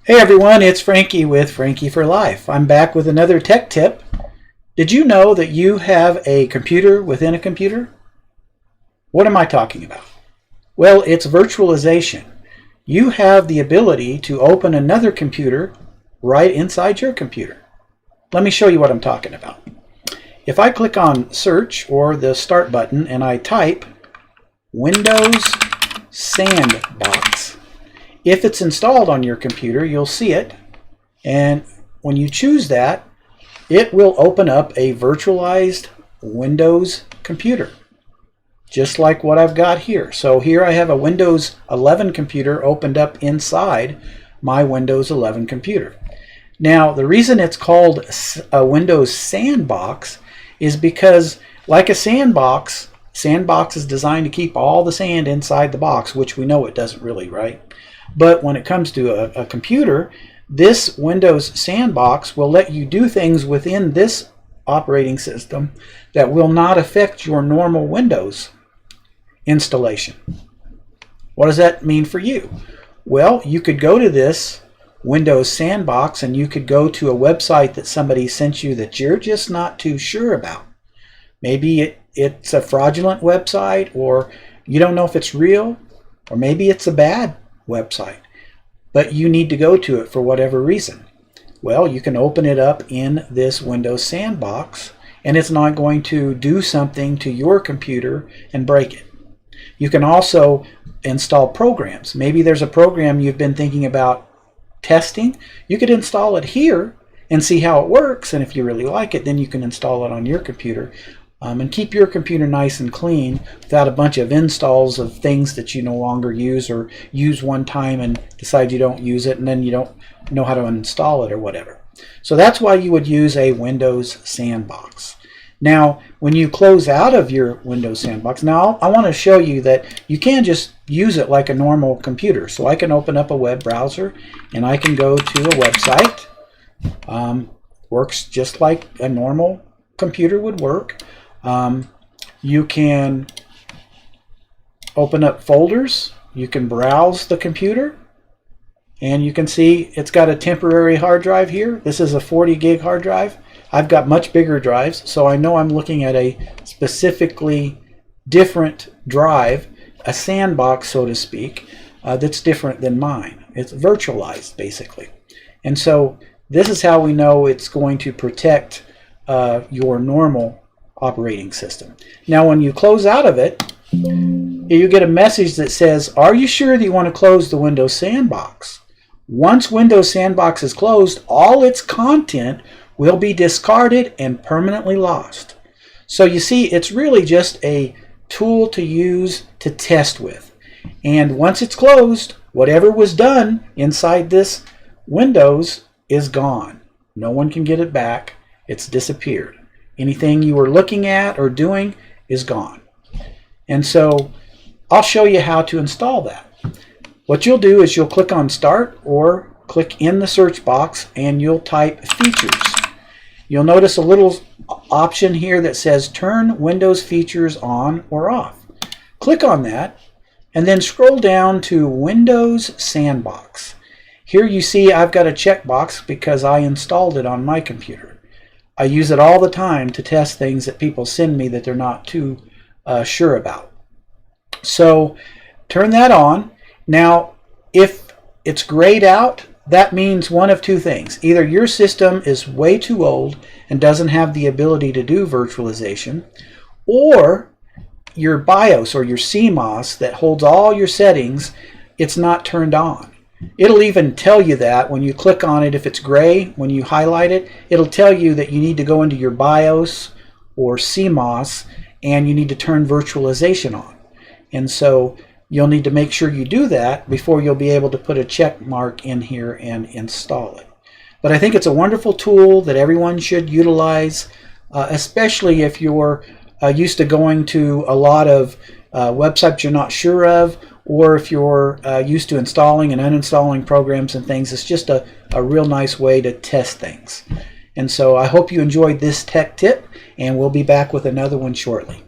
Hey everyone, it's Frankie with Frankie for Life. I'm back with another tech tip. Did you know that you have a computer within a computer? What am I talking about? Well, it's virtualization. You have the ability to open another computer right inside your computer. Let me show you what I'm talking about. If I click on search or the start button and I type Windows Sandbox, if it's installed on your computer, you'll see it, and when you choose that, it will open up a virtualized Windows computer, just like what I've got here. So here I have a Windows 11 computer opened up inside my Windows 11 computer. Now, the reason it's called a Windows Sandbox is because, like a sandbox is designed to keep all the sand inside the box, which we know it doesn't really, right? But when it comes to a computer, this Windows Sandbox will let you do things within this operating system that will not affect your normal Windows installation. What does that mean for you? Well, you could go to this Windows Sandbox and you could go to a website that somebody sent you that you're just not too sure about. Maybe it's a fraudulent website, or you don't know if it's real, or maybe it's a bad website, but you need to go to it for whatever reason. Well, you can open it up in this Windows Sandbox and it's not going to do something to your computer and break it. You can also install programs. Maybe there's a program you've been thinking about testing. You could install it here and see how it works, and if you really like it, then you can install it on your computer. And keep your computer nice and clean without a bunch of installs of things that you no longer use, or use one time and decide you don't use it and then you don't know how to install it or whatever. So that's why you would use a Windows Sandbox. Now, when you close out of your Windows Sandbox, now I want to show you that you can just use it like a normal computer. So I can open up a web browser and I can go to a website. Works just like a normal computer would work. You can open up folders, you can browse the computer, and you can see it's got a temporary hard drive here. This is a 40 gig hard drive. I've got much bigger drives, so I know I'm looking at a specifically different drive, a sandbox, so to speak, that's different than mine. It's virtualized, basically. And so this is how we know it's going to protect your normal operating system. Now, when you close out of it, you get a message that says, are you sure that you want to close the Windows Sandbox? Once Windows Sandbox is closed, all its content will be discarded and permanently lost. So you see, it's really just a tool to use to test with. And once it's closed, whatever was done inside this Windows is gone. No one can get it back. It's disappeared. Anything you were looking at or doing is gone. And so I'll show you how to install that. What you'll do is you'll click on Start or click in the search box and you'll type Features. You'll notice a little option here that says Turn Windows Features on or off. Click on that and then scroll down to Windows Sandbox. Here you see I've got a checkbox because I installed it on my computer. I use it all the time to test things that people send me that they're not too sure about. So turn that on. Now, if it's grayed out, that means one of two things. Either your system is way too old and doesn't have the ability to do virtualization, or your BIOS or your CMOS that holds all your settings, it's not turned on. It'll even tell you that when you click on it. If it's gray, when you highlight it, it'll tell you that you need to go into your BIOS or CMOS and you need to turn virtualization on. And so you'll need to make sure you do that before you'll be able to put a check mark in here and install it. But I think it's a wonderful tool that everyone should utilize, especially if you're used to going to a lot of websites you're not sure of, or if you're used to installing and uninstalling programs and things. It's just a real nice way to test things. And so I hope you enjoyed this tech tip, and we'll be back with another one shortly.